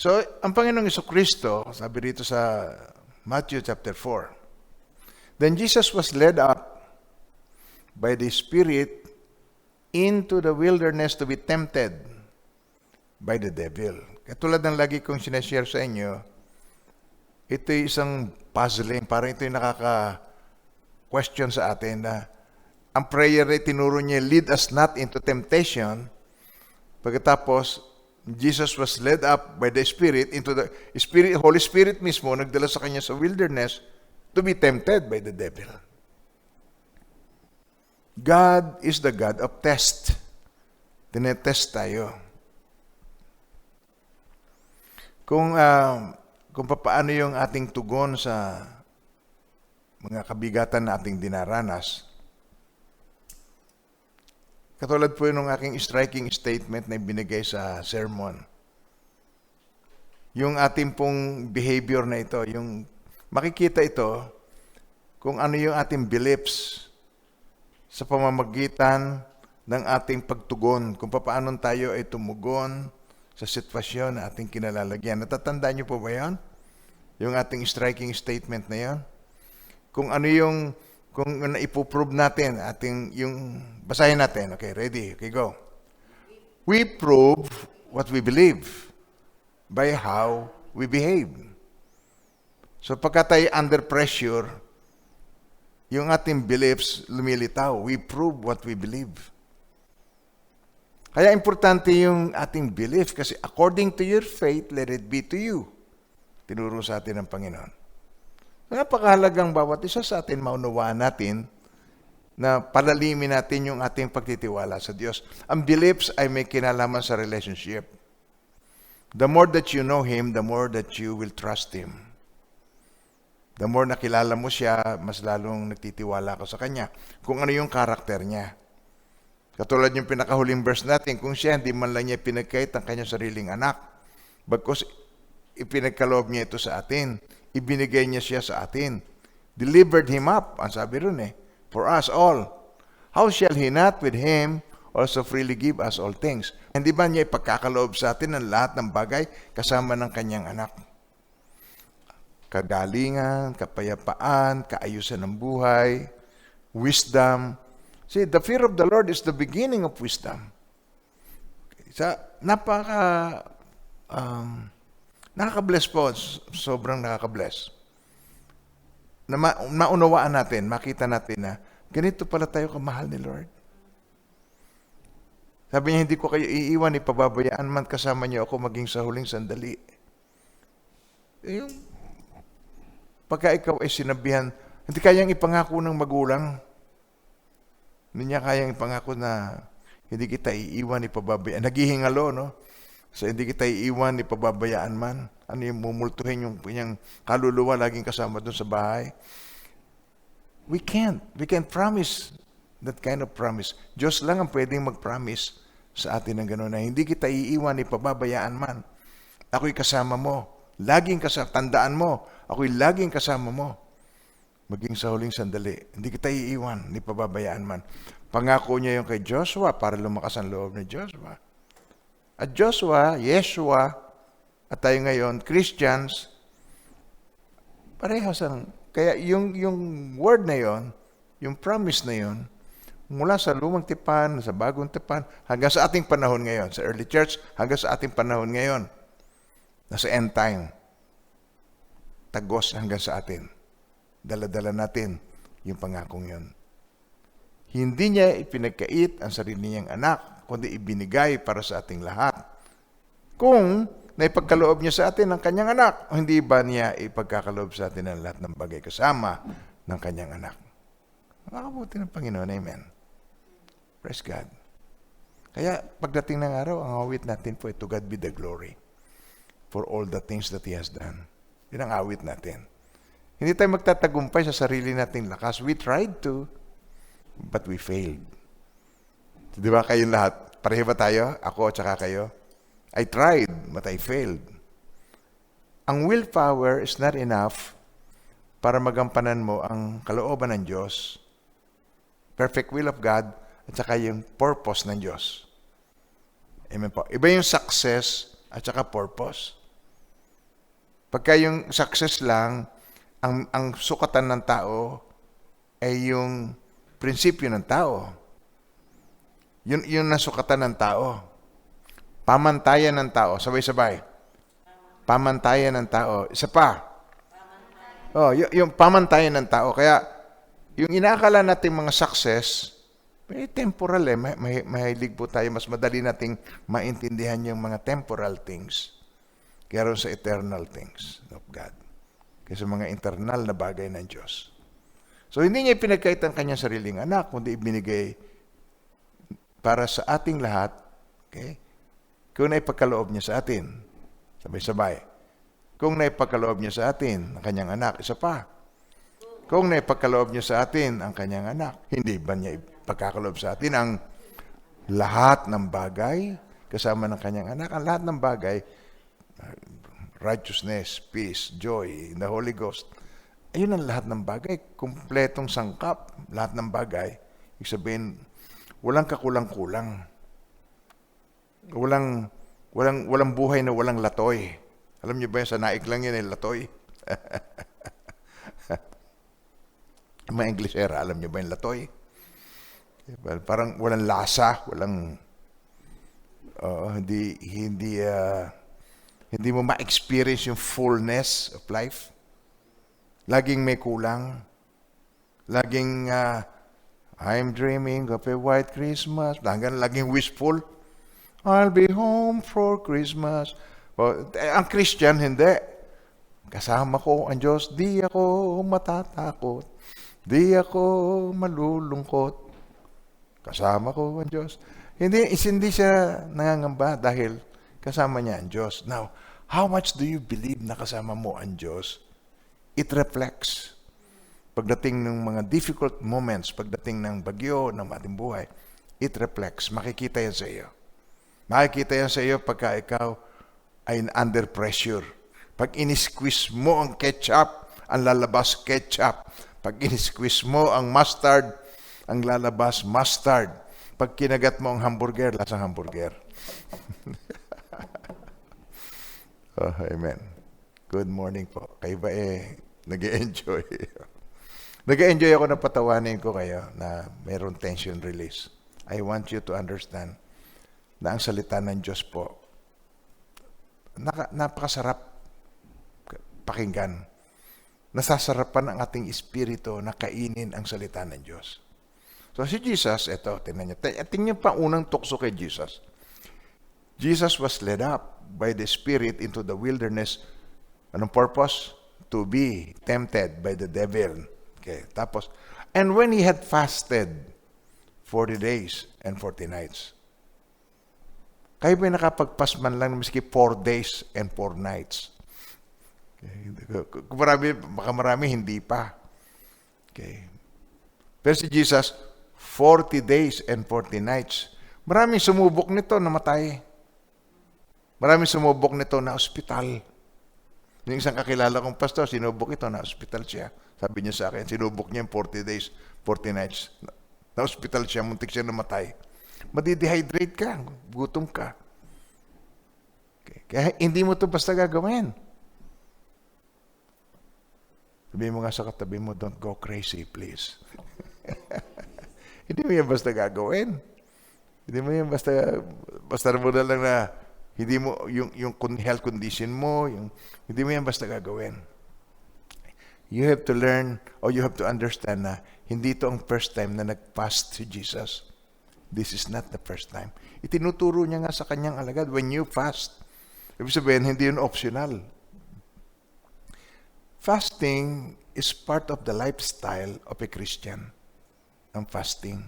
So, ang Panginoong Jesucristo, sabi dito sa Matthew chapter 4, then Jesus was led up by the Spirit into the wilderness to be tempted by the devil. Katulad ng lagi kong sinashare sa inyo, ito yung isang puzzling, parang ito yung nakaka-question sa atin na ang prayer ay tinuro niya, lead us not into temptation. Pagkatapos, Jesus was led up by the Spirit into the Spirit, Holy Spirit mismo, nagdala sa kanya sa wilderness to be tempted by the devil. God is the God of test. Tinetest tayo. Kung paano yung ating tugon sa mga kabigatan na ating dinaranas, katulad po yung aking striking statement na binigay sa sermon. Yung ating pong behavior na ito, yung makikita ito kung ano yung ating beliefs sa pamamagitan ng ating pagtugon, kung paano tayo ay tumugon sa sitwasyon na ating kinalalagyan. Natatandaan niyo po ba yan? Yung ating striking statement na yan? Kung ano yung kung ipoprove natin, basahin natin. Okay, ready? Okay, go. We prove what we believe by how we behave. So pagka tayo under pressure, yung ating beliefs lumilitaw. We prove what we believe. Kaya importante yung ating belief kasi according to your faith, let it be to you. Tinuro sa atin ng Panginoon. Napakahalagang bawat isa sa atin maunawaan natin na palalimin natin yung ating pagtitiwala sa Diyos. Ang beliefs ay may kinalaman sa relationship. The more that you know Him, the more that you will trust Him. The more nakilala mo siya, mas lalong nagtitiwala ka sa Kanya. Kung ano yung karakter niya. Katulad yung pinakahuling verse natin, kung siya hindi man lang niya pinagkait ang kanyang sariling anak, bagkus ipinagkaloob niya ito sa atin, ibinigay niya siya sa atin, delivered Him up, ang sabi ron for us all. How shall He not with Him also freely give us all things? Hindi ba niya ipagkakaloob sa atin ang lahat ng bagay kasama ng kanyang anak? Kagalingan, kapayapaan, kaayusan ng buhay, wisdom. See, the fear of the Lord is the beginning of wisdom. Sa nakaka-bless po, sobrang nakaka-bless. Na maunawaan natin, makita natin na ganito pala tayo kamahal ni Lord. Sabi niya, hindi ko kayo iiwan, ipababayaan man kasama niyo ako maging sa huling sandali. Yung pagka ikaw ay sinabihan, hindi kayang ipangako ng magulang. Hindi niya kayang ipangako na hindi kita iiwan, ipababayaan. Naghihingalo, no? So, hindi kita iiwan, ipababayaan man. Ano yung mumultuhin yung kanyang kaluluwa, laging kasama doon sa bahay. We can't promise that kind of promise. Diyos lang ang pwedeng mag-promise sa atin ng gano'n na hindi kita iiwan, ipababayaan man. Ako'y kasama mo. Laging kasama. Tandaan mo, ako'y laging kasama mo. Maging sa huling sandali. Hindi kita iiwan, hindi pababayaan man. Pangako niya yung kay Joshua para lumakas ang loob ni Joshua. At Joshua, Yeshua, at tayo ngayon, Christians, parehas ang, kaya yung word na yon, yung promise na yon, mula sa lumang tipan, sa bagong tipan, hanggang sa ating panahon ngayon, sa early church, hanggang sa ating panahon ngayon, nasa end time, tagos hanggang sa atin. Dala-dala natin yung pangakong yon. Hindi niya ipinagkait ang sarili niyang anak, kundi ibinigay para sa ating lahat. Kung naipagkaloob niya sa atin ang kanyang anak, o hindi ba niya ipagkakaloob sa atin ang lahat ng bagay kasama ng kanyang anak? Makakabuti ng Panginoon, amen. Praise God. Kaya pagdating ng araw, ang awit natin po, to God be the glory for all the things that He has done. Yun ang awit natin. Hindi tayo magtatagumpay sa sarili nating lakas. We tried to, but we failed. Di ba kayong lahat? Pareho ba tayo? Ako at saka kayo? I tried, but I failed. Ang willpower is not enough para magampanan mo ang kalooban ng Diyos. Perfect will of God at saka yung purpose ng Diyos. Amen po. Iba yung success at saka purpose. Pagka yung success lang, ang sukatan ng tao ay yung prinsipyo ng tao. Yun na sukatan ng tao. Pamantayan ng tao. Sabay-sabay. Pamantayan ng tao. Isa pa. Yung pamantayan ng tao. Kaya, yung inaakala nating mga success, may temporal eh. Mahilig po tayo. Mas madali nating maintindihan yung mga temporal things. Kaya sa eternal things of God. Kaysa mga internal na bagay ng Diyos. So, hindi niya pinagkait ang kanyang sariling anak, kundi ibinigay para sa ating lahat, okay? Kung naipagkaloob niya sa atin, sabay-sabay. Kung naipagkaloob niya sa atin ang kanyang anak, isa pa. Kung naipagkaloob niya sa atin ang kanyang anak, hindi ba niya ipagkakaloob sa atin ang lahat ng bagay kasama ng kanyang anak? Ang lahat ng bagay, righteousness, peace, joy, the Holy Ghost. Ayun ang lahat ng bagay. Kumpletong sangkap. Lahat ng bagay. Ibig sabihin, walang kakulang-kulang. Walang buhay na walang latoy. Alam niyo ba yun, sa naik lang yun, latoy? Mga Englishera, alam niyo ba yung latoy? Parang walang lasa, hindi mo ma-experience yung fullness of life. Laging may kulang. Laging, I'm dreaming of a white Christmas. Laging wishful. I'll be home for Christmas. Ang Christian, hindi. Kasama ko ang Diyos, di ako matatakot. Di ako malulungkot. Kasama ko ang Diyos. Hindi siya nangangamba dahil kasama niya ang Diyos. Now, how much do you believe na kasama mo ang Diyos? It reflects. Pagdating ng mga difficult moments, pagdating ng bagyo ng ating buhay, it reflects. Makikita yan sa iyo. Makikita yan sa iyo pagka ikaw ay under pressure. Pag in-squeeze mo ang ketchup, ang lalabas ketchup. Pag in-squeeze mo ang mustard, ang lalabas mustard. Pag kinagat mo ang hamburger, lasang hamburger. Oh, amen. Good morning po. Kayo ba nag-e-enjoy? Nag-e-enjoy ako na patawanin ko kayo na mayroong tension release. I want you to understand na ang salita ng Diyos po, napakasarap pakinggan. Nasasarapan ang ating espiritu na kainin ang salita ng Diyos. So si Jesus, ito, tingnan niyo. Tingnan pa unang tukso kay Jesus. Jesus was led up by the Spirit into the wilderness. Anong purpose? To be tempted by the devil. Okay, tapos, and when he had fasted 40 days and 40 nights. Kayo ba nakapagpasman lang miski 4 days and 4 nights? Okay. Baka marami hindi pa. Okay. Pero si Jesus, 40 days and 40 nights. Maraming sumubok nito, namatay. Maraming sumubok nito na ospital. Yung isang kakilala kong pastor, sinubok ito, na ospital siya. Sabi niya sa akin, sinubok niya yung 40 days, 40 nights. Na ospital siya, muntik siya namatay. Madidehydrate ka, gutom ka. Okay. Kaya hindi mo ito basta gagawin. Sabihin mo nga sa katabi mo, don't go crazy, please. Hindi mo yan basta gagawin. Hindi mo yan basta mo na lang na hindi mo, yung health condition mo, hindi mo yan basta gagawin. You have to learn, or you have to understand na hindi ito ang first time na nag-fast si Jesus. This is not the first time. Itinuturo niya nga sa kanyang alagad, when you fast, ibig sabihin, hindi yun optional. Fasting is part of the lifestyle of a Christian. Ang fasting.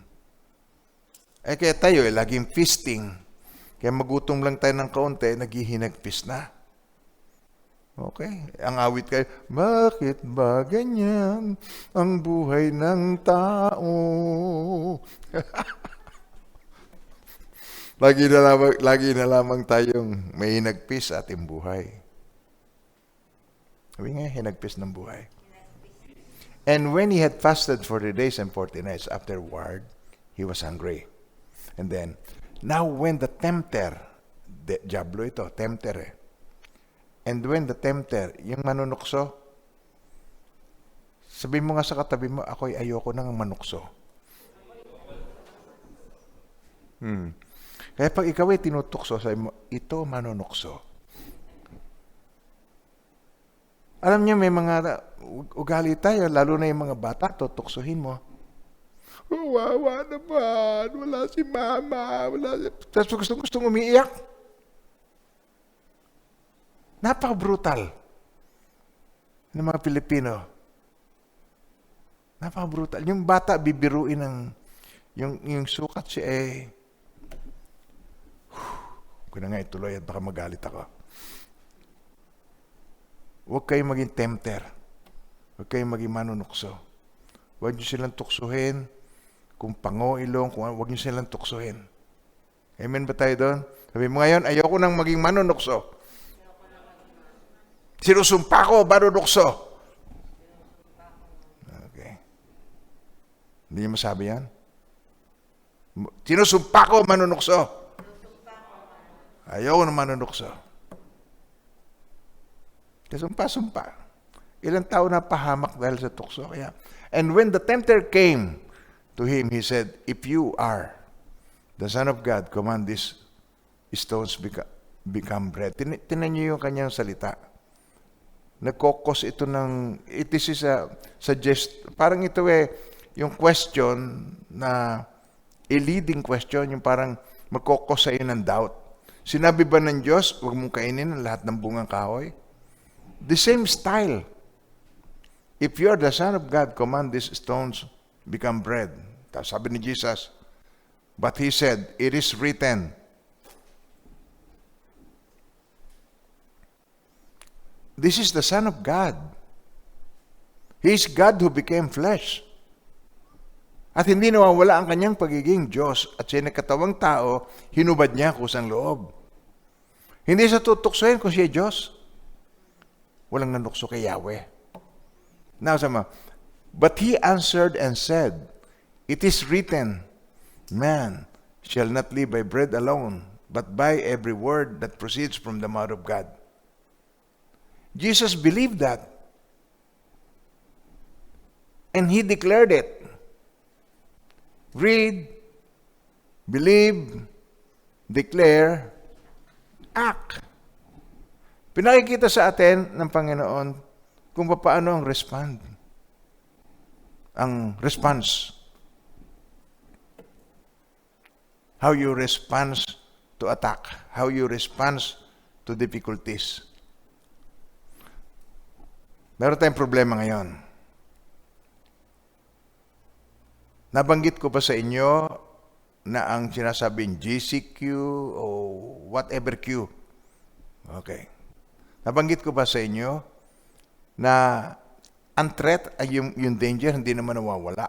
Kaya tayo, laging feasting. Kaya magutom lang tayo ng kaunti, naghihinagpis na. Okay? Ang awit kayo, bakit ba ganyan ang buhay ng tao? lagi na lamang tayong may hinagpis sa ating buhay. Sabi nga, hinagpis ng buhay. And when he had fasted 40 days and 40 nights, afterward, he was hungry. And then, now when the tempter, Diablo ito, tempter And when the tempter, yung manunukso, sabihin mo nga sa katabi mo, ako'y ayoko nang manukso. Kaya pag ikaw ay tinutukso, sabi mo, ito manunukso. Alam niyo, may mga ugali tayo, lalo na yung mga bata, tutuksuhin mo. Oh, wawa naman, wala si mama, Tapos gustong umiiyak. Napaka-brutal ng mga Pilipino. Napaka-brutal. Yung bata, bibiruin ng yung sukat siya Huwag ko na nga ituloy at baka magalit ako. Huwag kayong maging tempter. Huwag kayong maging manunukso. Huwag niyo silang tuksuhin. Kung pango, ilong, huwag niyo silang tuksuhin. Amen ba tayo doon? Sabi mo ngayon, ayoko nang maging manunukso. Sinusumpa ko, manunukso. Okay. Hindi niyo masabi yan? Sinusumpa ko, manunukso. Ayaw na manunukso. Sumpa-sumpa. Ilang tao na pahamak dahil sa tukso. And when the tempter came to him, he said, if you are the Son of God, command these stones become bread. Tinan niyo yung kanyang salita. Nagkokos ito ng, this is a suggest, parang ito yung question na, a leading question, yung parang magkokos sa'yo ng doubt. Sinabi ba ng Diyos, huwag mong kainin ang lahat ng bungang kahoy? The same style. If you are the Son of God, command these stones become bread. Tapos sabi ni Jesus, but he said, it is written. This is the Son of God. He is God who became flesh. At hindi nawawala ang kanyang pagiging Diyos at siya nagkatawang tao, hinubad niya kusang loob. Hindi siya tutuksohin kung siya Diyos. Walang nanukso kay Yahweh. Now, sama, but he answered and said, it is written, man shall not live by bread alone, but by every word that proceeds from the mouth of God. Jesus believed that. And he declared it. Read, believe, declare, act. Pinakikita sa atin ng Panginoon kung paano ang response. How you respond to attack. How you respond to difficulties. Meron tayong problema ngayon. Nabanggit ko ba sa inyo na ang sinasabing GCQ o whatever Q? Okay. Nabanggit ko ba sa inyo na ang threat ay yung danger hindi naman nawawala.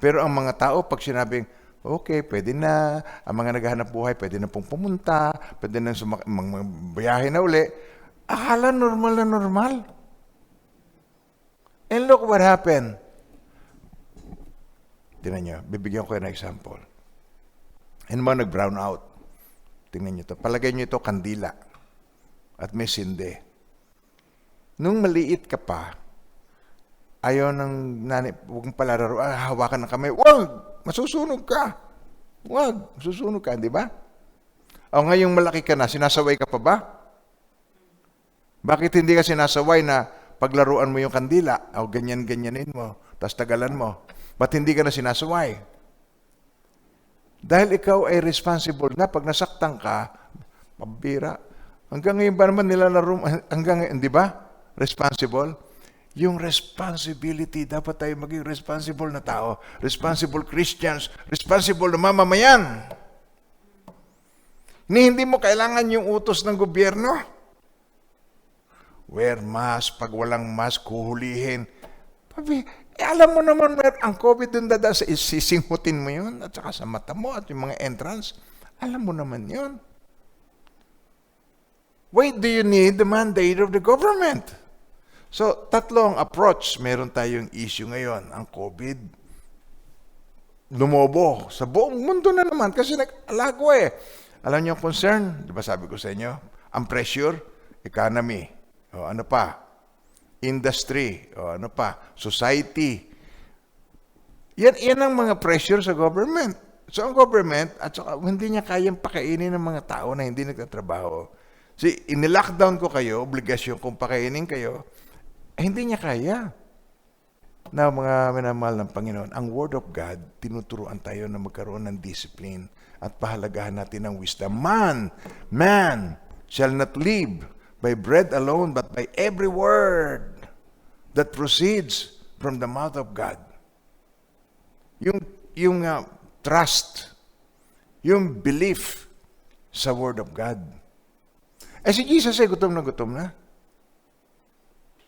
Pero ang mga tao pag sinabing, okay, pwede na, ang mga naghahanap buhay, pwede na pong pumunta, pwede na biyahe na uli, akala normal na normal. And look what happened. Tingnan nyo, bibigyan ko kayo ng example. Ano ba nag-brown out? Tingnan nyo ito. Palagay nyo ito kandila. At may sinde. Nung maliit ka pa, ayaw ng nanay, huwag mong palararo, hawakan ng kamay, wag! Masusunog ka! Wag! Masusunog ka, di ba? O ngayong malaki ka na, sinasaway ka pa ba? Bakit hindi ka sinasaway na paglaruan mo yung kandila? O ganyan-ganyanin mo, tapos tagalan mo. Ba't hindi ka na sinasaway? Dahil ikaw ay responsible na pag nasaktan ka, pabira. Hanggang ngayon ba naman nila hanggang ngayon, di ba? Responsible. Yung responsibility, dapat tayo maging responsible na tao. Responsible Christians, responsible na mamamayan. Hindi mo kailangan yung utos ng gobyerno. Wear mask, pag walang mask, kuhulihin. Alam mo naman, ang COVID dun dada, sisinghutin mo yun, at saka sa mata mo, at yung mga entrance. Alam mo naman yun. Why do you need the mandate of the government? So, tatlong approach. Meron tayong issue ngayon, ang COVID. Lumobo sa buong mundo na naman kasi nag-alago eh. Alam niyo ang concern? Di ba sabi ko sa inyo? Ang pressure, economy, o ano pa, industry, o ano pa, society. Yan ang mga pressure sa government. So ang government, at saka hindi niya kayang pakainin ng mga tao na hindi nagtatrabaho. See, in-lockdown ko kayo, obligasyon kong pakainin kayo, hindi niya kaya. Na mga minamahal ng Panginoon, ang Word of God, tinuturuan tayo na magkaroon ng discipline at pahalagahan natin ng wisdom. Man shall not live by bread alone, but by every word that proceeds from the mouth of God. Yung trust, yung belief sa Word of God. Si Jesus ay gutom na.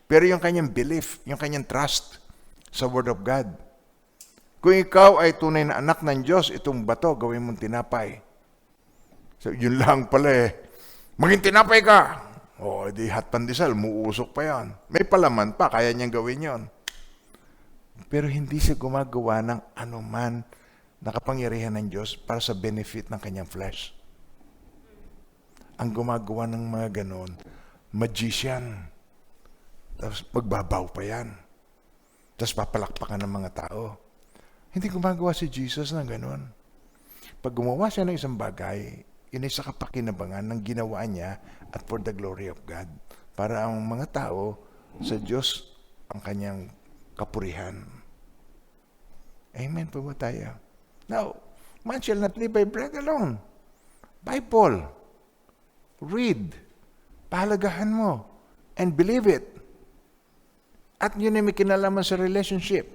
Pero yung kanyang belief, yung kanyang trust sa Word of God. Kung ikaw ay tunay na anak ng Diyos, itong bato, gawin mong tinapay. So, yun lang pala maging tinapay ka. Di hot pandesal, muusok pa yan. May palaman pa, kaya niyang gawin yon. Pero hindi siya gumagawa ng anuman na kapangyarihan ng Diyos para sa benefit ng kanyang flesh. Ang gumagawa ng mga ganon, magician. Tapos magbabaw pa yan. Tapos papalakpakan ng mga tao. Hindi gumagawa si Jesus ng ganon. Pag gumawa siya ng isang bagay, yun ay sa kapakinabangan ng ginawa niya at for the glory of God. Para ang mga tao sa Diyos ang kanyang kapurihan. Amen po ba tayo? Now, man shall not live by bread alone. Bible. Read. Pahalagahan mo. And believe it. At yun ay may kinalaman sa relationship.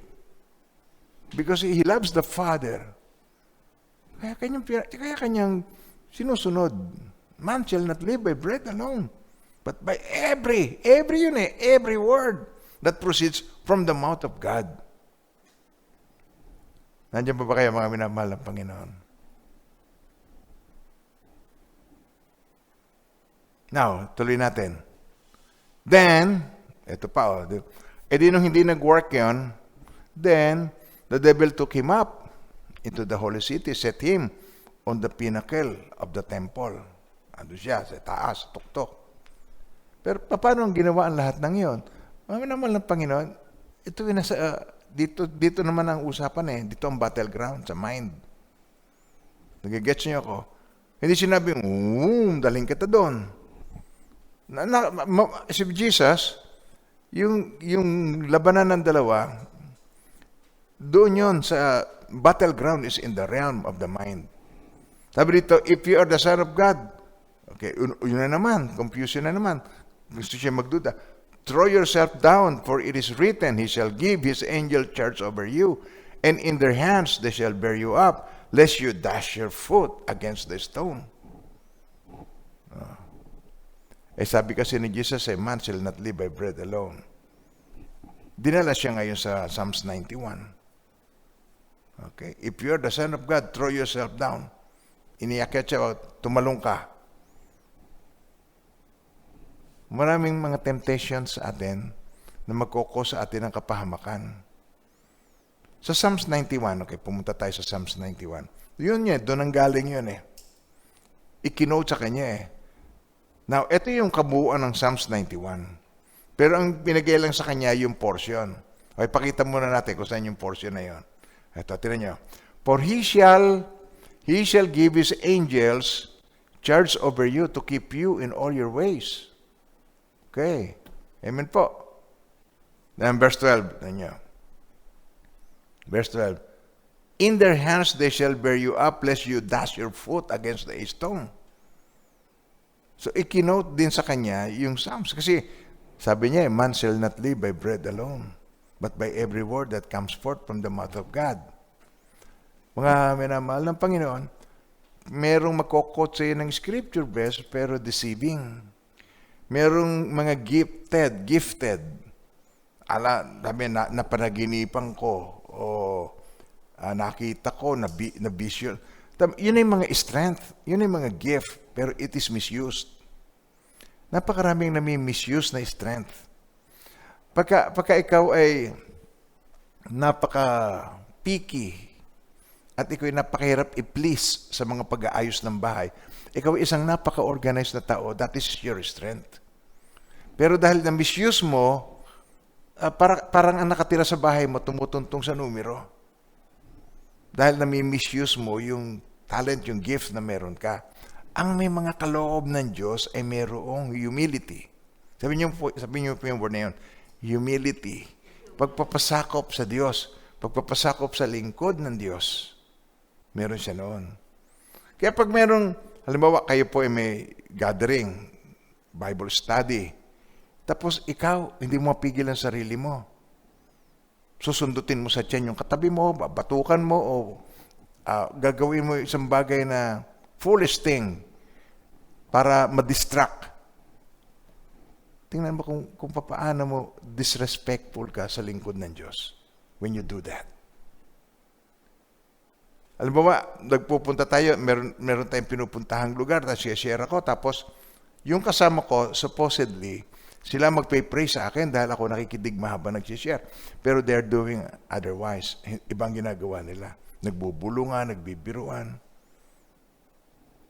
Because He loves the Father. Kaya kanyang sinusunod. Man shall not live by bread alone, but by every word that proceeds from the mouth of God. Nandiyan pa ba kayo mga minamahal ng Panginoon? Now, tuloy natin. Then, ito pa di nung hindi nag-work yun, then, the devil took him up into the holy city, set him on the pinnacle of the temple. Ando siya, sa taas, tuktok. Pero paano ang ginawa ang lahat ng yon? Mga naman ng Panginoon, ito dito naman ang usapan Dito ang battleground, sa mind. Nagigets niyo ako? Hindi sinabing, daling kita doon. Si Jesus, yung labanan ng dalawa, doon yun sa battleground is in the realm of the mind. Sabi dito, if you are the Son of God, okay, yun na naman, confusion na naman. Gusto siya magduda. Throw yourself down, for it is written, He shall give His angel charge over you, and in their hands they shall bear you up, lest you dash your foot against the stone. Sabi kasi ni Jesus, man shall not live by bread alone. Dinala siya ngayon sa Psalms 91. Okay? If you are the Son of God, throw yourself down. Iniyakyat siya, tumalong ka. Maraming mga temptations sa atin na magkukos sa atin ng kapahamakan. Sa Psalms 91, okay, pumunta tayo sa Psalms 91. Doon ang galing yun Ikinote sa kanya Now, ito yung kabuuan ng Psalms 91. Pero ang binigay lang sa kanya yung portion. Okay, pakita muna natin kung saan yung portion na yun. Ito, tinan nyo. For he shall give His angels charge over you to keep you in all your ways. Okay. Amen po. Then verse 12. Tinan nyo. Verse 12. In their hands they shall bear you up, lest you dash your foot against a stone. So, ikinote din sa kanya yung Psalms. Kasi, sabi niya, man shall not live by bread alone, but by every word that comes forth from the mouth of God. Mga minamahal ng Panginoon, merong makokot sa iyo ng scripture verse, pero deceiving. Merong mga gifted. Sabi, napanaginipan ko, o nakita ko, na vision. Yun ay mga strength, yun ay mga gift, pero it is misused. Napakaraming nami-misuse na strength. Pagka ikaw ay napaka-picky at ikaw ay napakahirap i-please sa mga pag-aayos ng bahay, ikaw ay isang napaka-organized na tao, that is your strength. Pero dahil na-misuse mo, parang ang nakatira sa bahay mo, tumutuntong sa numero. Dahil nami-misuse mo yung talent, yung gift na meron ka. Ang may mga kaloob ng Diyos ay mayroong humility. Sabihin niyo po yung word na yun. Humility. Pagpapasakop sa Diyos. Pagpapasakop sa lingkod ng Diyos. Meron siya noon. Kaya pag merong, halimbawa kayo po ay may gathering, Bible study, tapos ikaw, hindi mo mapigil ang sarili mo. Susundutin mo sa tiyan yung katabi mo, batukan mo, o gagawin mo isang bagay na foolish thing para ma-distract. Tingnan mo kung paano mo disrespectful ka sa lingkod ng Diyos when you do that. Alam mo ba, nagpupunta tayo, meron tayong pinupuntahang lugar, share ako, tapos yung kasama ko, supposedly, sila magpay-pray sa akin dahil ako nakikidigma habang nag-share. Pero they're doing otherwise. Ibang ginagawa nila. Nagbubulungan, nagbibiruan.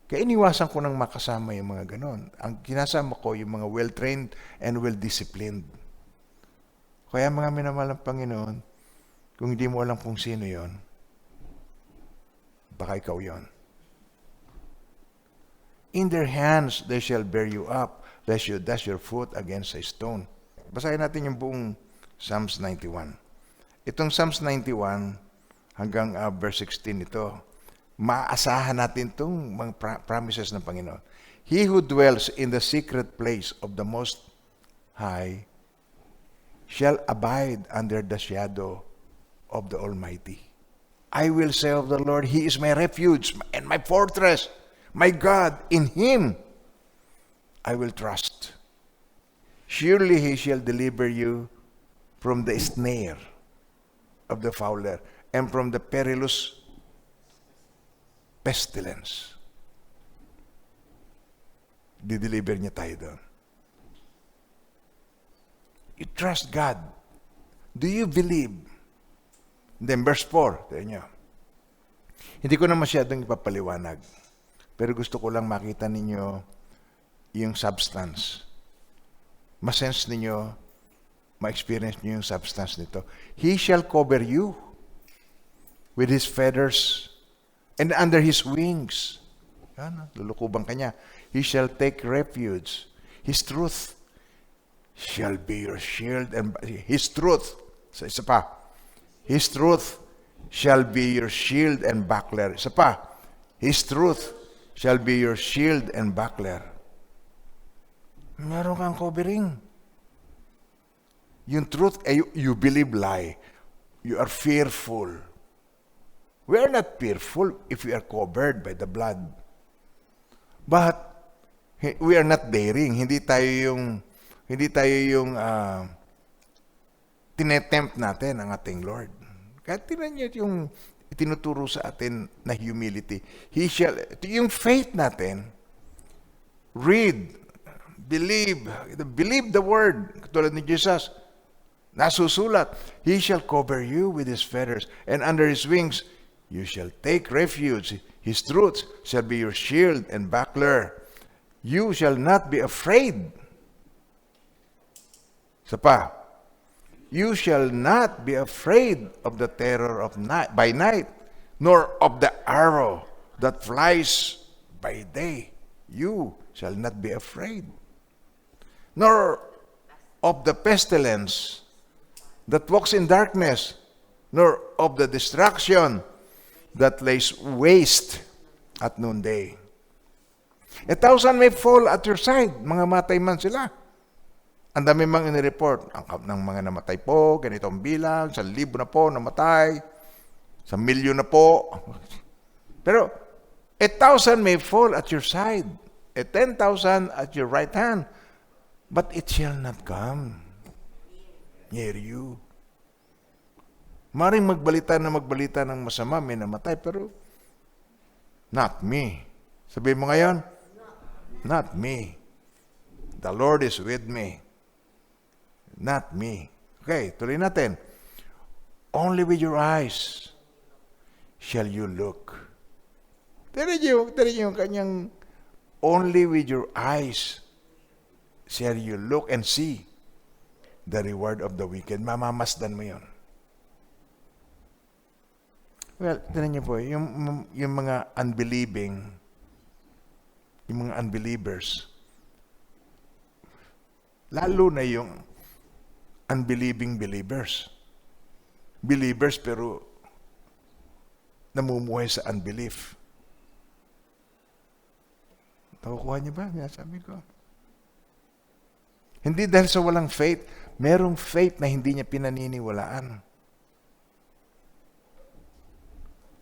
Kaya iniwasan ko nang makasama yung mga ganon. Ang kinasama ko yung mga well-trained and well-disciplined. Kaya mga minamahal ng Panginoon, kung hindi mo alam kung sino yon, baka ikaw yon. In their hands they shall bear you up, lest you dash your foot against a stone. Basahin natin yung buong Psalms 91. Itong Psalms 91 hanggang verse 16 ito, maaasahan natin itong mga promises ng Panginoon. He who dwells in the secret place of the Most High shall abide under the shadow of the Almighty. I will say of the Lord, He is my refuge and my fortress, my God, in Him I will trust. Surely He shall deliver you from the snare of the fowler and from the perilous pestilence. Dideliver niya tayo doon. You trust God. Do you believe? Then verse 4, tayo niyo. Hindi ko na masyadong ipapaliwanag. Pero gusto ko lang makita ninyo yung substance. Ma-sense ninyo, ma-experience niyo yung substance nito. He shall cover you with His feathers and under His wings. Yan, lulukuban ka niya. He shall take refuge. His truth shall be your shield and His truth. Sa isa pa. His truth shall be your shield and buckler. Isa pa. His truth shall be your shield and buckler. Meron kang covering. Yung truth, you believe lie. You are fearful. We are not fearful if we are covered by the blood. But we are not daring. Hindi tayo yung tinetempt natin ang ating Lord. Kaya tinan niyo yung itinuturo sa atin na humility. Yung faith natin, read, believe the word. Katulad ni Jesus, nasusulat, He shall cover you with His feathers, and under His wings you shall take refuge. His truth shall be your shield and buckler. You shall not be afraid. Isa pa, you shall not be afraid of the terror of night by night, nor of the arrow that flies by day. You shall not be afraid. Nor of the pestilence that walks in darkness, nor of the destruction that lays waste at noonday. 1,000 may fall at your side, mga matay man sila. Ang dami mang inireport ng mga namatay po, ganitong bilang, 1,000 na po namatay, 1,000,000 na po. Pero 1,000 may fall at your side, 10,000 at your right hand, but it shall not come near you. Maring magbalita ng masama, may namatay, pero not me. Sabihin mo ngayon, not me. The Lord is with me. Not me. Okay, tuloy natin. Only with your eyes shall you look. Tira niyo yung kanyang only with your eyes shall you look and see the reward of the wicked. Mamamasdan mo yun. Well, tinan niyo po, yung mga unbelievers, lalo na yung unbelieving believers. Believers pero namumuhay sa unbelief. Nakukuha niyo ba? Sabi ko. Hindi dahil sa walang faith, merong faith na hindi niya pinaniniwalaan.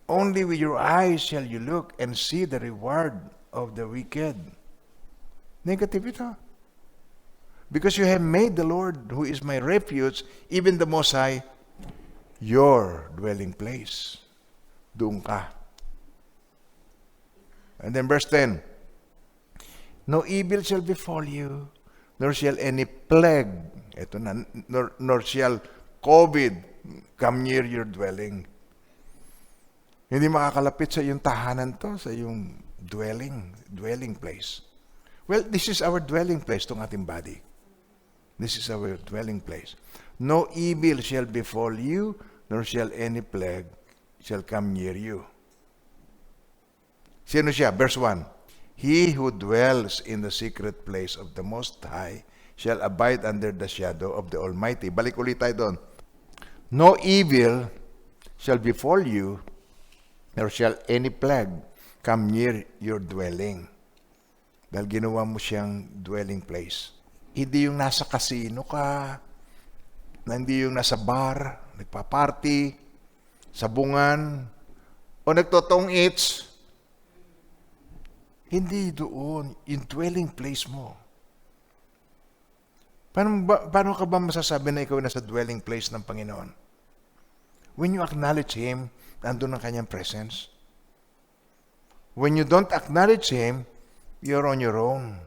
Only with your eyes shall you look and see the reward of the wicked. Negative ito. Because you have made the Lord, who is my refuge, even the Most High, your dwelling place. Doon ka. And then verse 10, no evil shall befall you, nor shall any plague, nor shall COVID come near your dwelling. Hindi makakalapit sa iyong tahanan to, sa iyong dwelling place. Well, this is our dwelling place, itong ating body. This is our dwelling place. No evil shall befall you, nor shall any plague shall come near you. Sino siya? Verse 1. He who dwells in the secret place of the Most High shall abide under the shadow of the Almighty. Balik ulit tayo doon. No evil shall befall you, nor shall any plague come near your dwelling. Dahil ginawa mo siyang dwelling place. Hindi yung nasa casino ka, hindi yung nasa bar, nagpa-party, sabungan, o nagtotong eats. Hindi doon, yung dwelling place mo. Paano ka ba masasabi na ikaw nasa dwelling place ng Panginoon? When you acknowledge Him, nandun ang kanyang presence. When you don't acknowledge Him, you're on your own.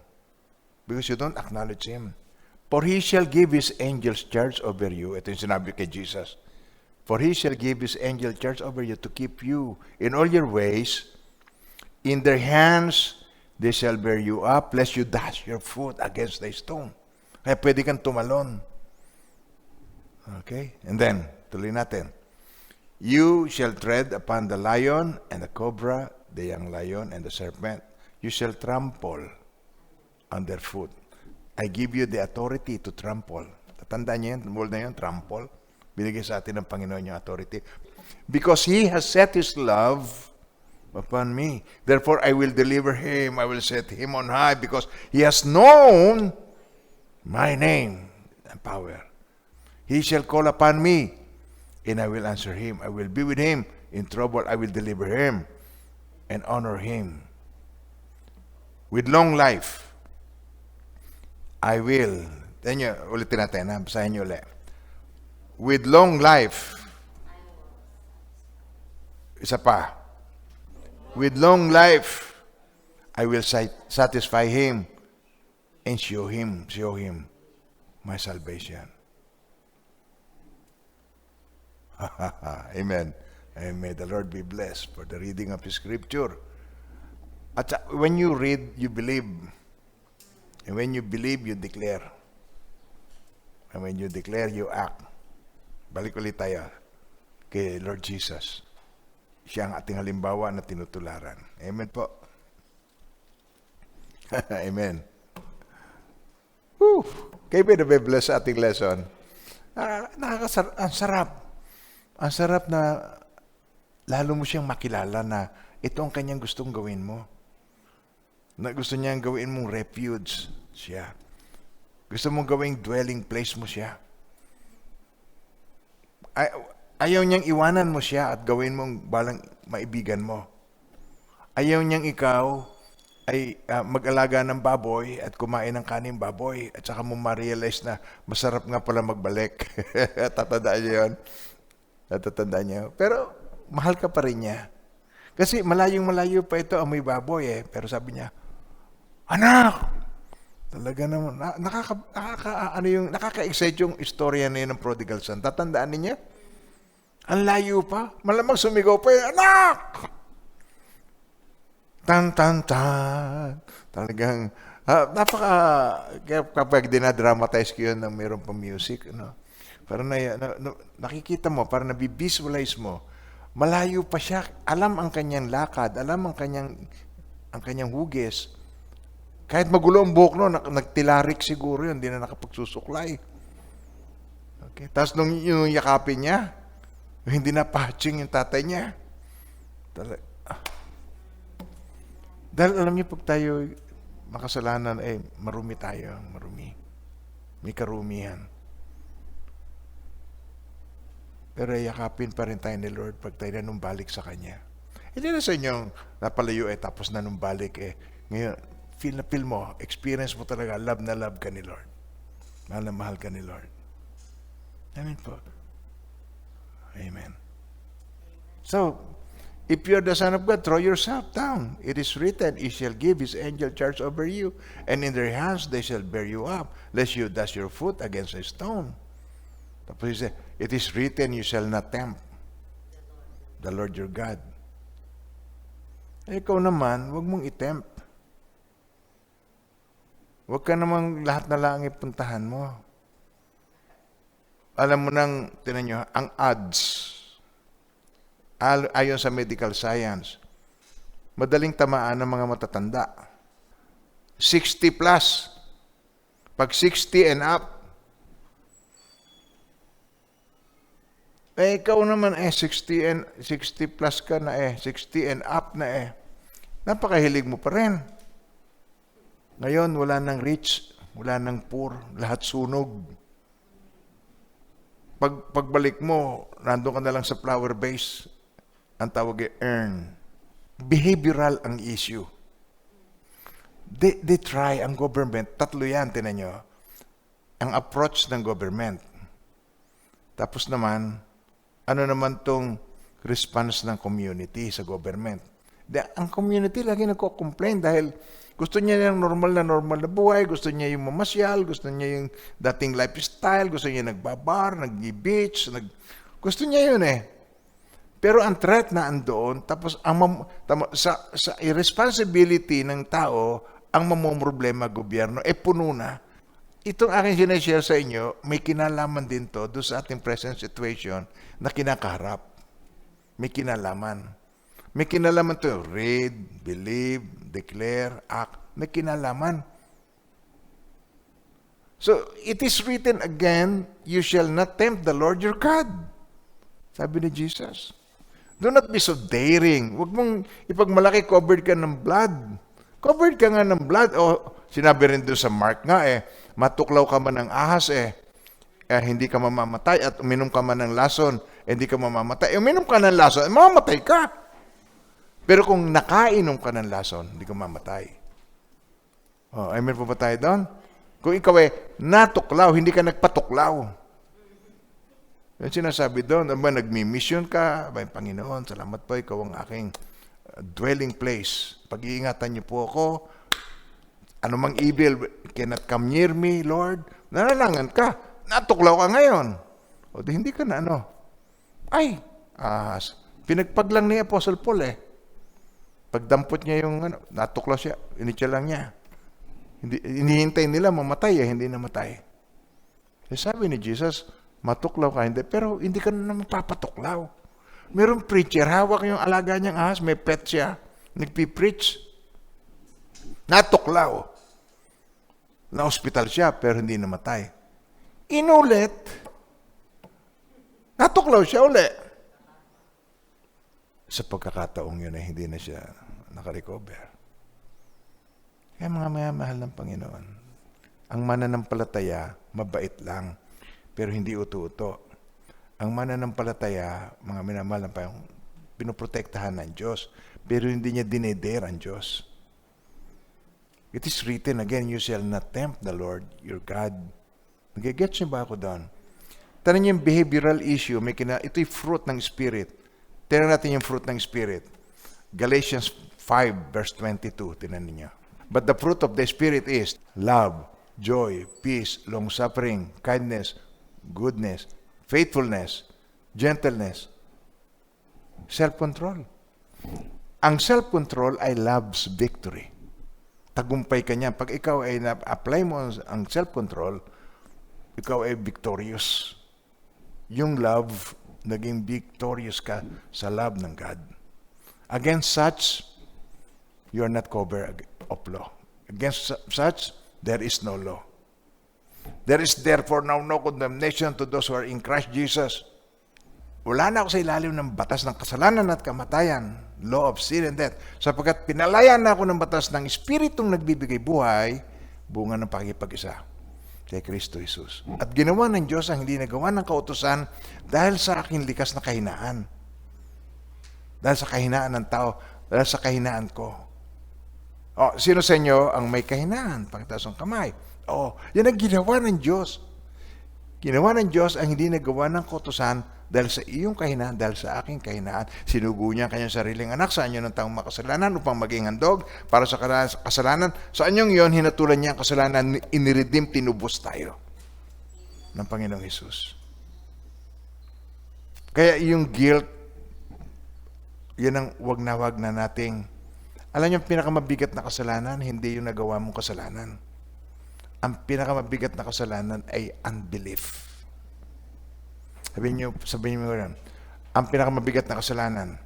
Because you don't acknowledge Him. For He shall give His angels charge over you. Ito yung sinabi kay Jesus. For He shall give His angel charge over you to keep you in all your ways. In their hands, they shall bear you up, lest you dash your foot against the stone. Kaya pwede kang tumalon. Okay? And then, tuloy natin. You shall tread upon the lion and the cobra, the young lion and the serpent. You shall trample underfoot. I give you the authority to trample. Tatandaan niyo yun, word na yun, trample. Binigay sa atin ng Panginoon yung authority. Because He has set His love upon me. Therefore, I will deliver him. I will set him on high because he has known my name and power. He shall call upon me, and I will answer him. I will be with him in trouble. I will deliver him and honor him. With long life, I will. Ulitin natin, basahin niyo ulit. With long life, isa pa. With long life, I will satisfy him and show him my salvation. Amen. And may the Lord be blessed for the reading of His Scripture. At when you read, you believe. And when you believe, you declare. And when you declare, you act. Balik ulit tayo kay Lord Jesus. Siya ang ating halimbawa na tinutularan. Amen po. Amen. Whew. Kayo ba nabibless sa ating lesson? Ang sarap. Ang sarap na lalo mo siyang makilala na ito ang kanyang gustong gawin mo. Na gusto niyang gawin mong refuge siya. Gusto mong gawing dwelling place mo siya. Ayaw niyang iwanan mo siya at gawin mong balang maibigan mo. Ayaw niyang ikaw ay mag-alaga ng baboy at kumain ng kaning baboy at saka mo ma-realize na masarap nga pala magbalik. Tatandaan niyo yun? Tatandaan niyo. Pero mahal ka pa rin niya. Kasi malayong-malayo pa ito amoy baboy eh. Pero sabi niya, anak! Talaga naman, nakaka-excite yung istorya na yun ng prodigal son. Tatandaan niya? Ang layo pa. Malamang sumigaw pa yun, anak! Tan-tan-tan. Talagang Kaya kapag dinadramatize ko yun ng mayroon pa music, parang nakikita mo, parang nabivisualize mo, malayo pa siya, alam ang kanyang lakad, alam ang kanyang hugis. Kahit magulo ang buhok nagtilarik siguro yun, hindi na nakapagsusuklay. Okay. Tapos nung yung yakapin niya, hindi na patching yung tatay niya. Dahil alam niyo, pag tayo makasalanan, marumi tayo, marumi. May karumihan. Pero yakapin pa rin tayo ni Lord pag tayo nanumbalik sa Kanya. Hindi na sa inyong napalayo tapos nanumbalik Ngayon, feel na feel mo, experience mo talaga, love na love ka ni Lord. Mahal na mahal ka ni Lord. Amen po. Amen. So, if you're the Son of God, throw yourself down. It is written, He shall give His angel charge over you, and in their hands they shall bear you up, lest you dash your foot against a stone. Tapos He said, it is written, you shall not tempt the Lord your God. Ikaw naman, huwag mong itempt. Huwag ka namang lahat na lang ipuntahan mo. Alam mo nang, tinan nyo, ang odds, ayon sa medical science, madaling tamaan ng mga matatanda. 60 plus. Pag 60 and up, ikaw naman 60 plus ka na 60 and up na napakahilig mo pa rin. Ngayon, wala nang rich, wala nang poor, lahat sunog. Pagbalik mo, nandun ka na lang sa flower base, ang tawag earn. Behavioral ang issue. They try, ang government, tatlo yan, tinan nyo. Ang approach ng government. Tapos naman, ano naman tong response ng community sa government. Ang community lagi nagko-complain dahil gusto niya yung normal na buhay, gusto niya yung mamasyal, gusto niya yung dating lifestyle, gusto niya nagbabar, nag-beach, gusto niya yun Pero ang threat na andoon, tapos sa irresponsibility ng tao, ang mamumroblema gobyerno, puno na. Itong aking sinashare sa inyo, may kinalaman din to doon sa ating present situation na kinakaharap. May kinalaman. May kinalaman to, read, believe, declare, act. May kinalaman. So, it is written again, you shall not tempt the Lord your God. Sabi ni Jesus. Do not be so daring. Huwag mong ipagmalaki, covered ka ng blood. Covered ka nga ng blood. Sinabi rin doon sa Mark nga matuklaw ka man ng ahas hindi ka mamamatay, at uminom ka man ng lason, hindi ka mamamatay. Uminom ka ng lason, mamamatay ka. Pero kung nakainom ka ng lason, hindi ka mamamatay. Amen po ba tayo doon? Kung ikaw natuklaw, hindi ka nagpatuklaw. Yung sinasabi doon, nagmi-mission ka, Panginoon, salamat po, ikaw ang aking dwelling place. Pag-iingatan niyo po ako, anumang evil cannot come near me, Lord. Nanalangan ka, natuklaw ka ngayon. Di hindi ka na pinagpaglang ni Apostle Paul Pagdampot niya yung natuklaw siya, initya lang niya. Hinihintay nila mamatay hindi namatay. Sabi ni Jesus, matuklaw ka, hindi. Pero hindi ka na mapapatuklaw. Merong preacher, hawak yung alaga niyang ahas, may pet siya, nagpipreach. Natuklaw. Na-hospital siya, pero hindi namatay. Inulit. Natuklaw siya ulit. Sa pagkakataong yun hindi na siya nakarecover. Kaya mga mahal ng Panginoon, ang mananampalataya, mabait lang, pero hindi uto-uto. Ang mananampalataya, mga minamahal ng Panginoon, pinoprotektahan ng Diyos, pero hindi niya dinedare ang Diyos. It is written again, you shall not tempt the Lord your God. Nag-gets niyo ba ako doon? Tanong niyo yung behavioral issue, ito'y fruit ng Spirit. Tingnan natin yung fruit ng Spirit. Galatians 5 verse 22, tingnan niyo. But the fruit of the Spirit is love, joy, peace, long-suffering, kindness, goodness, faithfulness, gentleness, self-control. Ang self-control ay love's victory. tagumpay ka niyan. Pag ikaw ay na-apply mo ang self-control, ikaw ay victorious. Yung love, naging victorious ka sa love ng God. Against such, you are not covered of law. Against such, there is no law. There is therefore now no condemnation to those who are in Christ Jesus. Wala na ako sa ilalim ng batas ng kasalanan at kamatayan, law of sin and death, sapagkat pinalayan na ako ng batas ng Espiritong nagbibigay buhay, bunga ng pakikipag-isa kay Kristo Jesus. At ginawa ng Diyos ang hindi nagawa ng kautusan dahil sa aking likas na kahinaan. Dahil sa kahinaan ng tao, dahil sa kahinaan ko. Sino sa inyo ang may kahinaan? Pakitaas ang kamay. Yan ang ginawa ng Diyos. Ginawa ng Diyos ang hindi nagawa ng kautusan dahil sa iyong kahinaan, dahil sa aking kahinaan. Sinugo niya ang kanyang sariling anak sa anyo ng taong makasalanan upang maging handog para sa kasalanan. Sa anyong iyon, hinatulan niya ang kasalanan, iniredeem, tinubos tayo ng Panginoong Hesus. Kaya yung guilt, yun ang wag na nating. Alam niyo, ang pinakamabigat na kasalanan, hindi yung nagawa mong kasalanan. Ang pinakamabigat na kasalanan ay unbelief. Sabihin niyo yan. Ang pinakamabigat na kasalanan.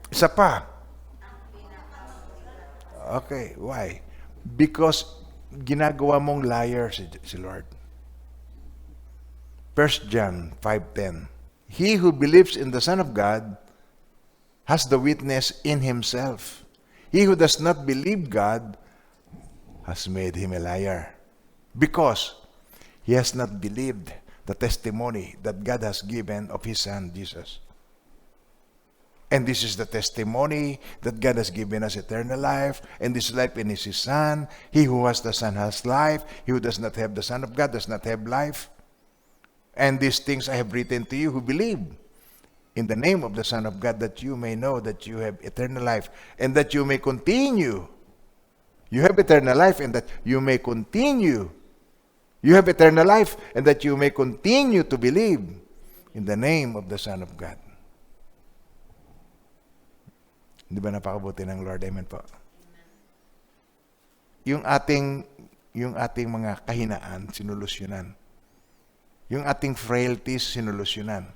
Isa pa. Okay, why? Because ginagawa mong liar si Lord. 1 John 5:10. He who believes in the Son of God has the witness in himself. He who does not believe God has made him a liar, because he has not believed the testimony that God has given of his Son, Jesus. And this is the testimony that God has given us eternal life, and this life in his Son. He who has the Son has life. He who does not have the Son of God does not have life. And these things I have written to you who believe in the name of the Son of God, that you may know that you have eternal life, and that you may continue. You have eternal life, and that you may continue. You have eternal life, and that you may continue to believe in the name of the Son of God. Hindi ba napakabuti ng Lord? Amen po. Yung ating mga kahinaan, sinulusyonan. Yung ating frailties, sinulusyonan.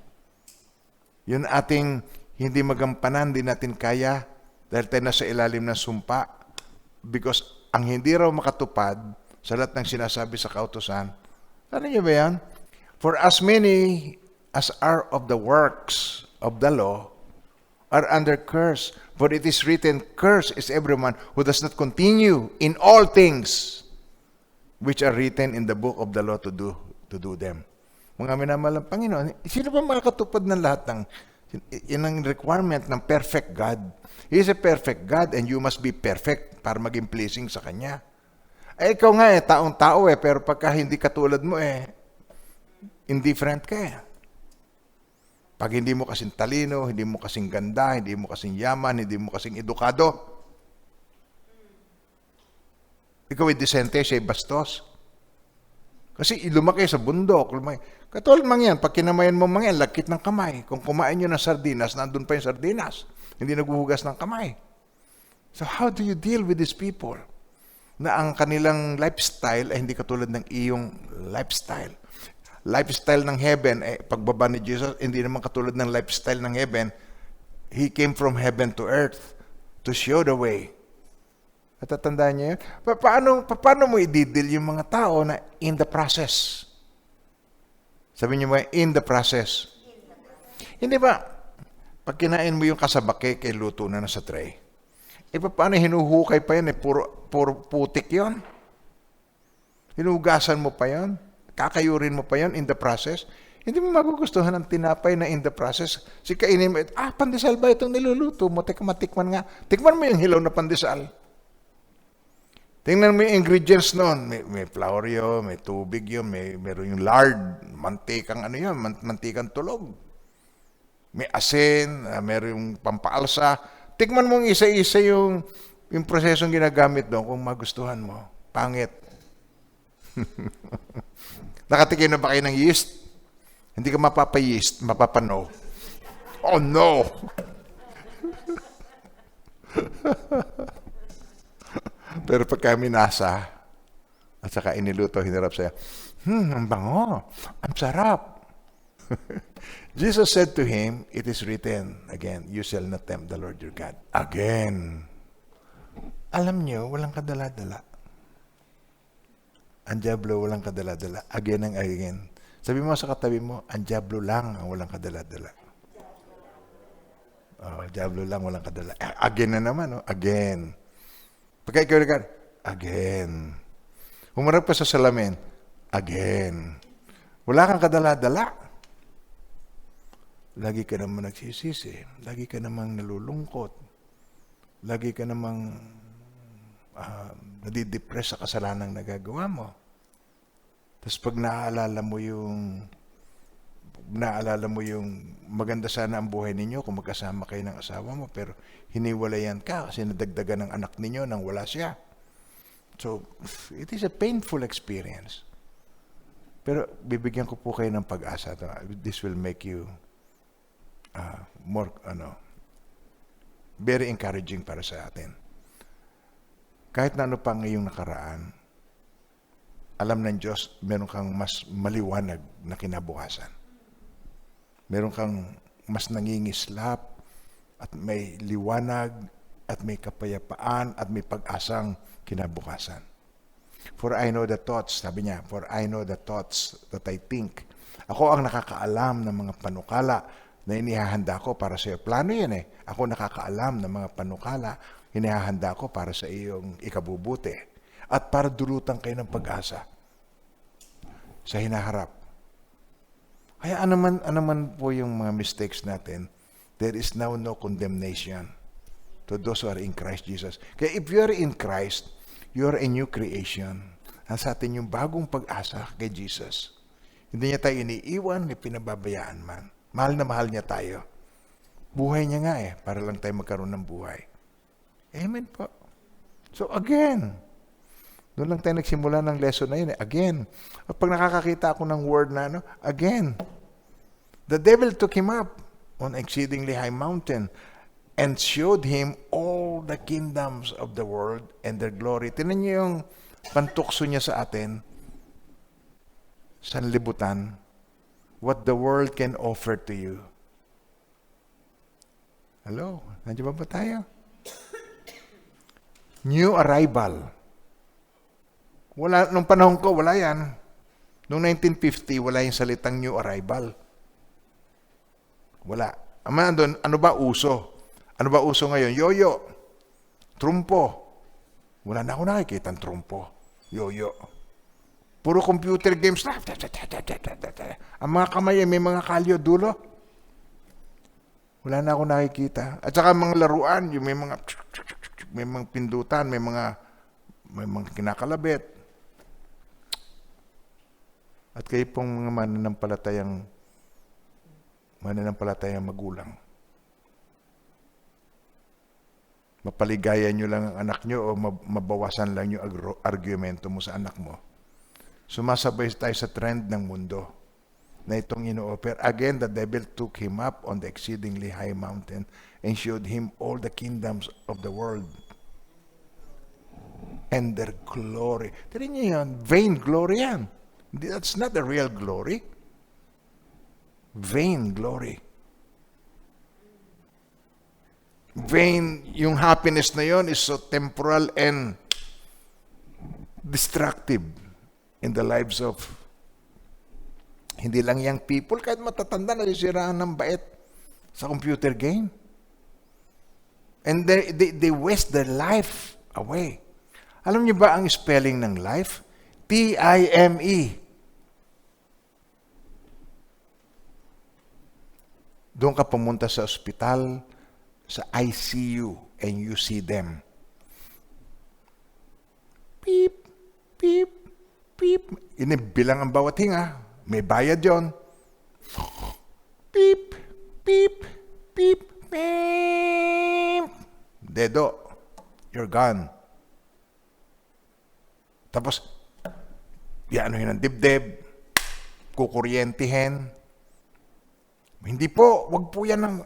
Yung ating hindi magampanan, di natin kaya dahil tayo nasa ilalim ng sumpa. Because ang hindi raw makatupad sa lahat ng sinasabi sa kautusan, ano niyo ba yan? For as many as are of the works of the law are under curse. For it is written, cursed is everyone who does not continue in all things which are written in the book of the law to do them. Mga minamalang Panginoon, sino ba makakatupad ng lahat ng yun ang requirement ng perfect God? He is a perfect God, and you must be perfect para maging pleasing sa Kanya. Ikaw nga taong-tao pero pagka hindi katulad mo indifferent ka Pag hindi mo kasing talino, hindi mo kasing ganda, hindi mo kasing yaman, hindi mo kasing edukado, ikaw ay disente, siya ay bastos. Kasi lumaki sa bundok. Katulad mga yan, pag kinamayan mo mga yan, lakit ng kamay. Kung kumain nyo ng sardinas, nandun pa yung sardinas. Hindi naghuhugas ng kamay. So how do you deal with these people? Na ang kanilang lifestyle ay hindi katulad ng iyong lifestyle. Lifestyle ng heaven, pagbaba ni Jesus, hindi naman katulad ng lifestyle ng heaven. He came from heaven to earth to show the way. Natatandaan niyo yun? Paano mo i-deal yung mga tao na in the process? Sabi niyo ba, in the process? Hindi ba, pag kinain mo yung kasabake, kay luto na sa tray. Paano hinuhukay pa yan? Puro putik yun. Hinugasan mo pa yun. Kakayurin mo pa yun in the process. Hindi mo magugustuhan ang tinapay na in the process. Si kainin mo, pandesal ba itong niluluto mo? Teka, matikman nga. Tikman mo yung hilaw na pandesal. Tingnan mo yung ingredients noon. May flour yun, may tubig yun, meron yung lard, mantikang mantikang tulog. May asin, meron yung pampaalsa. Tikman mo isa-isa yung prosesong ginagamit doon kung magustuhan mo. Pangit. Nakatikim na ba kayo ng yeast? Hindi ka mapapa-yeast, mapapano. Oh no! Pero pag kami nasa, at saka iniluto, hinarap sa'yo, ang bango, ang sarap. Jesus said to him, it is written, again, you shall not tempt the Lord your God. Again. Alam nyo, walang kadala-dala. Ang diablo walang kadala-dala. Again and again. Sabi mo sa katabi mo, ang diablo lang ang walang kadala-dala. Oh, diablo lang walang kadala. Again na naman, oh. Again. Pagka ikaw nagkar, again. Humarap ka sa salamin, again. Wala kang kadala-dala. Lagi ka namang nagsisisi. Lagi ka namang nalulungkot. Lagi ka namang nadidepress sa kasalanang nagagawa mo. Tapos pag naaalala mo yung maganda sana ang buhay ninyo kung magkasama kayo ng asawa mo, pero hiniwalayan ka kasi nadagdagan ng anak ninyo nang wala siya. So, it is a painful experience. Pero bibigyan ko po kayo ng pag-asa. This will make you more, very encouraging para sa atin. Kahit na ano pa ngayong nakaraan, alam ng Diyos, meron kang mas maliwanag na kinabukasan. Meron kang mas nangingislap at may liwanag at may kapayapaan at may pag-asang kinabukasan. For I know the thoughts, sabi niya, for I know the thoughts that I think. Ako ang nakakaalam ng mga panukala na inihahanda ko para sa iyo. Plano yan eh. Ako nakakaalam ng mga panukala inihahanda ko para sa iyong ikabubuti at para dulutan kayo ng pag-asa sa hinaharap. Kaya anuman po yung mga mistakes natin, there is now no condemnation to those who are in Christ Jesus. Kaya if you are in Christ, you are a new creation. Nasa atin yung bagong pag-asa kay Jesus. Hindi niya tayo iniiwan, ni pinababayaan man. Mahal na mahal niya tayo. Buhay niya nga para lang tayo magkaroon ng buhay. Amen po. So again, doon lang tayo nagsimula ng lesson na yun. Again. At pag nakakakita ako ng word na again. The devil took him up on exceedingly high mountain and showed him all the kingdoms of the world and their glory. Tinan niyo yung pantukso niya sa atin, sanlibutan, what the world can offer to you. Hello? Nandiyan ba tayo? New arrival. Wala, nung panahon ko, wala yan. Noong 1950, wala yung salitang new arrival. Wala. Ano ba uso? Ano ba uso ngayon? Yoyo. Trumpo. Wala na ako nakikita ng trumpo. Yoyo. Puro computer games na. Ang mga kamay may mga kalyo dulo. Wala na ako nakikita. At saka mga laruan, yung may mga pindutan, may mga kinakalabit. At kayo pong mga mananampalatayang magulang. Mapaligaya nyo lang ang anak nyo o mabawasan lang yung argumento mo sa anak mo. Sumasabay tayo sa trend ng mundo na itong ino-offer. Again, the devil took him up on the exceedingly high mountain and showed him all the kingdoms of the world and their glory. Tignan niyo yan, vain glory yan. That's not the real glory. Vain glory. Vain, yung happiness na yon is so temporal and destructive in the lives of hindi lang young people, kahit matatanda na sisiraan ng bait sa computer game. And they waste their life away. Alam niyo ba ang spelling ng life? T-I-M-E. Doon ka pumunta sa ospital, sa ICU, and you see them. Beep, beep, beep. Inibilang ang bawat hinga. May bayad yon. Beep, beep, beep, beep. Dedo, you're gone. Tapos, ianuhin ang dibdib, kukuryentihin. Hindi po, wag po yan ng,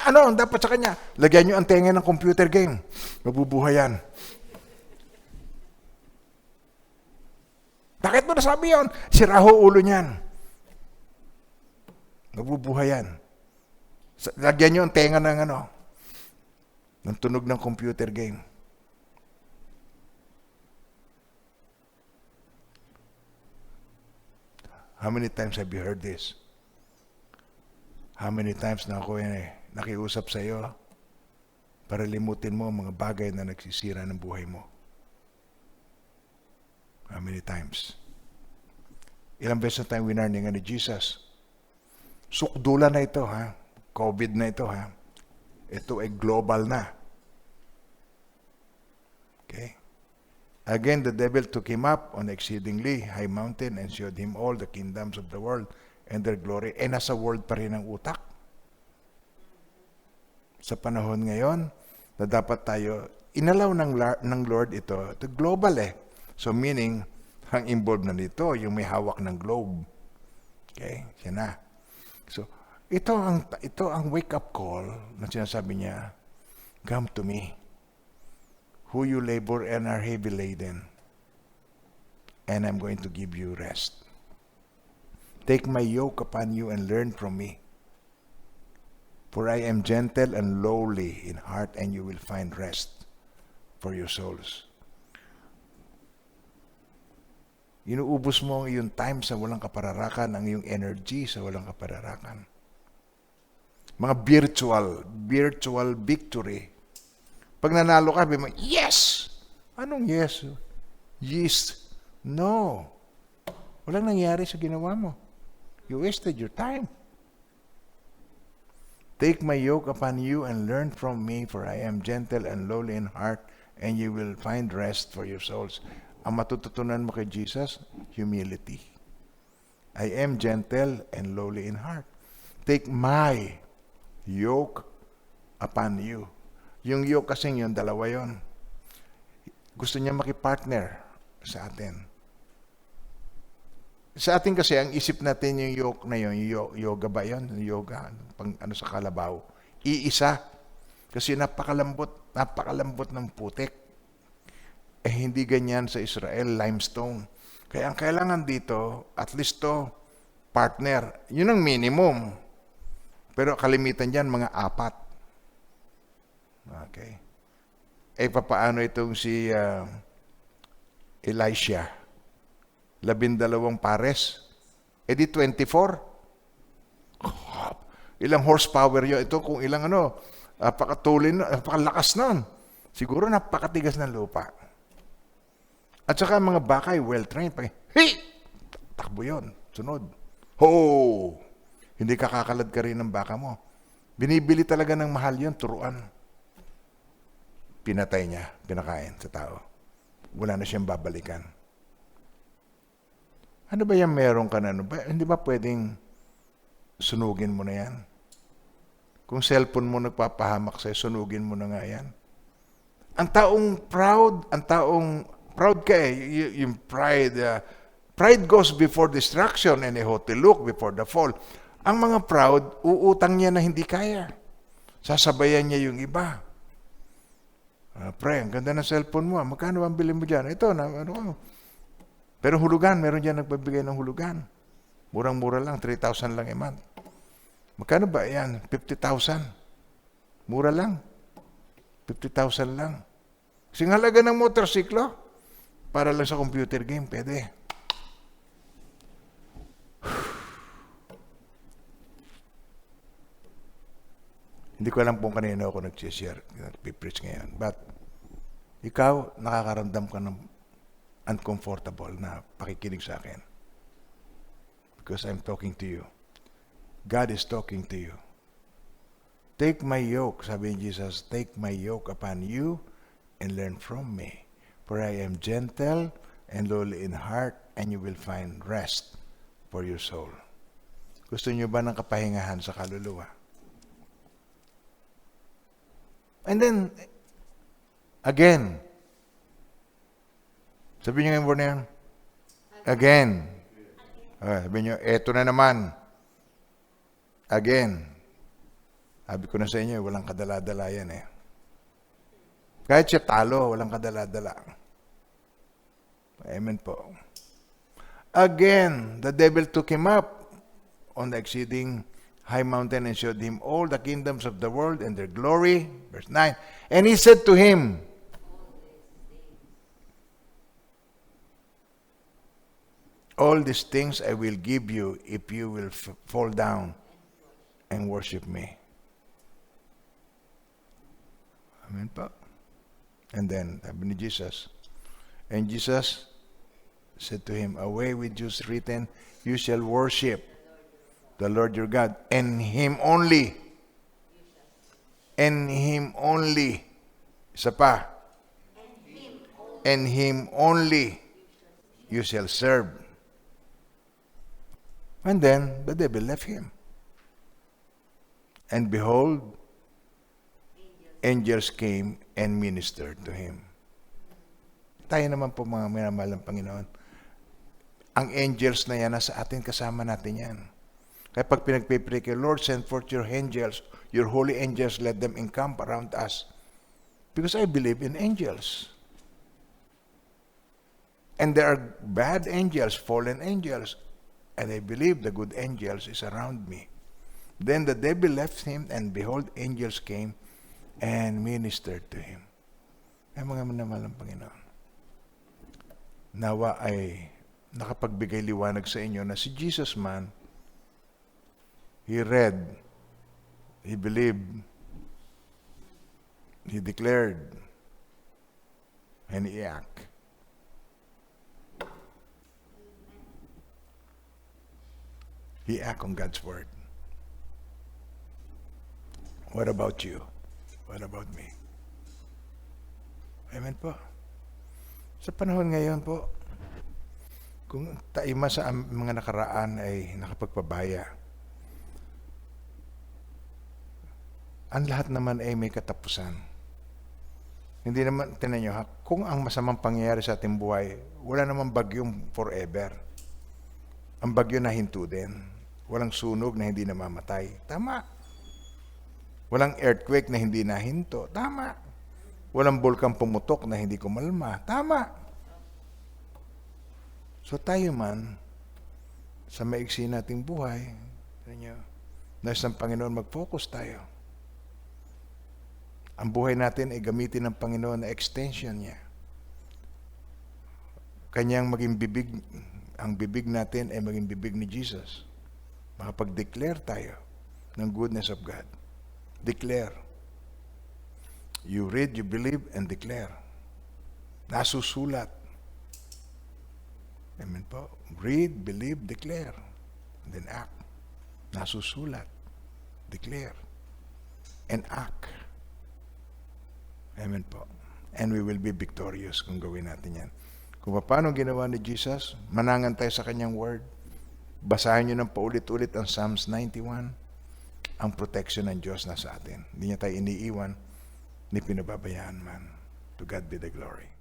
ang dapat sa kanya? Lagyan nyo ang tenga ng computer game. Mabubuhay yan. sinasabi yun? Sira ho ulo niyan. Nabubuhay yan. Lagyan nyo ang tenga ng ng tunog ng computer game. How many times have you heard this? How many times na ako nakiusap sa iyo para limutin mo ang mga bagay na nagsisira ng buhay mo? How many times? Ilang beses na tayong winarningan ni Jesus? Sukdula na ito, ha? COVID na ito, ha? Ito ay global na. Okay? Again, the devil took him up on exceedingly high mountain and showed him all the kingdoms of the world and their glory. Eh, nasa world pa rin ang utak. Sa panahon ngayon, na dapat tayo, inalaw ng Lord ito global eh. So meaning, ang involved na dito, yung may hawak ng globe. Okay? Siya na. So, ito ang wake-up call na sinasabi niya, come to me, who you labor and are heavy laden, and I'm going to give you rest. Take my yoke upon you and learn from me, for I am gentle and lowly in heart, and you will find rest for your souls. Inuubos mo ang iyong time sa walang kapararakan, ang iyong energy sa walang kapararakan. Mga virtual victory. Pag nanalo ka, sabi mo, yes! Anong yes? Yes. No. Walang nangyari sa ginawa mo. You wasted your time. Take my yoke upon you and learn from me, for I am gentle and lowly in heart, and you will find rest for your souls. Ang matututunan mo kay Jesus, humility. I am gentle and lowly in heart. Take my yoke upon you. Yung yoke kasing yun, dalawa yun. Gusto niya makipartner sa atin. Sa atin kasi, ang isip natin yung yoke na yun, yoga ba yun? Yoga, pang sa kalabaw. Iisa. Kasi napakalambot ng putik. Eh, hindi ganyan sa Israel, limestone. Kaya ang kailangan dito, at least to, partner. Yun ang minimum. Pero kalimitan dyan, mga 4. Okay. Eh, papaano itong si Elisha? 12 pares. Eh, di 24. Ilang horsepower yun. Ito kung ilang napakalakas nun. Siguro napakatigas ng lupa. At saka mga baka ay well-trained. Hey! Takbo yun. Sunod. Ho! Hindi kakakalad ka rin ng baka mo. Binibili talaga ng mahal yun, turuan. Pinatay niya, pinakain sa tao. Wala na siyang babalikan. Ano ba yan meron ka na? Hindi ba pwedeng sunugin mo na yan? Kung cellphone mo nagpapahamak sa'yo, sunugin mo na nga yan. Ang taong proud ka eh, yung pride. Pride goes before destruction and a haughty look before the fall. Ang mga proud, uutang niya na hindi kaya. Sasabayan niya yung iba. Pre, ang ganda ng cellphone mo. Magkano ang bilhin mo dyan? Ito, pero hulugan, meron dyan nagbibigay ng hulugan. Murang-mura lang, 3,000 lang a month. Magkano ba yan? 50,000. Mura lang. 50,000 lang. Kasi halaga ng motorsiklo, para lang sa computer game, pwede. Hindi ko alam kung kanino ako nag-share, nag-preach ngayon. But, ikaw, nakakaramdam ka ng uncomfortable na pakikinig sa akin. Because I'm talking to you. God is talking to you. Take my yoke, sabi ni Jesus, take my yoke upon you and learn from me. For I am gentle and lowly in heart, and you will find rest for your soul. Gusto niyo ba ng kapahingahan sa kaluluwa? And then, again, sabi niyo yung word na yan? Again. Sabi niyo, eto na naman. Again. Sabi ko na sa inyo, walang kadala-dala yan eh. Kahit siya talo, walang kadala-dala. Amen po. Again, the devil took him up on the exceeding high mountain and showed him all the kingdoms of the world and their glory. Verse 9. And he said to him, all these things I will give you if you will fall down and worship me. Amen po. And then, sabi ni Jesus, and Jesus said to him, away with you is written, you shall worship the Lord your God, and Him only. And Him only. Isa pa. And Him only you shall serve. And then the devil left him. And behold, angels came and ministered to him. Tayo naman po mga minamahal ng Panginoon. Ang angels na yan, nasa atin, kasama natin yan. Kaya pag pinagpipray kayo, Lord, send forth your angels, your holy angels, let them encamp around us. Because I believe in angels. And there are bad angels, fallen angels. And I believe the good angels is around me. Then the devil left him, and behold, angels came and ministered to him. Ay mga minamahal ng Panginoon. Nawa ay nakapagbigay liwanag sa inyo na si Jesus man, he read, he believed, he declared, and he acted. He acted on God's word. What about you? What about me? Amen po. Sa panahon ngayon po, kung taima sa mga nakaraan ay nakapagpabaya, ang lahat naman ay may katapusan. Hindi naman, tinan nyo ha, kung ang masamang pangyayari sa ating buhay, wala namang bagyong forever. Ang bagyo na hinto din. Walang sunog na hindi namamatay. Tama. Walang earthquake na hindi nahinto. Tama. Walang bulkang pumutok na hindi kumalma. Tama. So tayo man, sa maiksi nating buhay, nais ng Panginoon, mag-focus tayo. Ang buhay natin ay gamitin ng Panginoon na extension niya. Kanyang maging bibig, ang bibig natin ay maging bibig ni Jesus. Makapag-declare tayo ng goodness of God. Declare. You read, you believe, and declare. Nasusulat. Amen po. Read, believe, declare. And then act. Nasusulat. Declare. And act. Amen po. And we will be victorious kung gawin natin yan. Kung paano ginawa ni Jesus, manangan tayo sa kanyang word. Basahin nyo ng paulit-ulit ang Psalms 91. Ang protection ng Diyos nasa atin. Hindi niya tayo iniiwan, ni pinababayaan man. To God be the glory.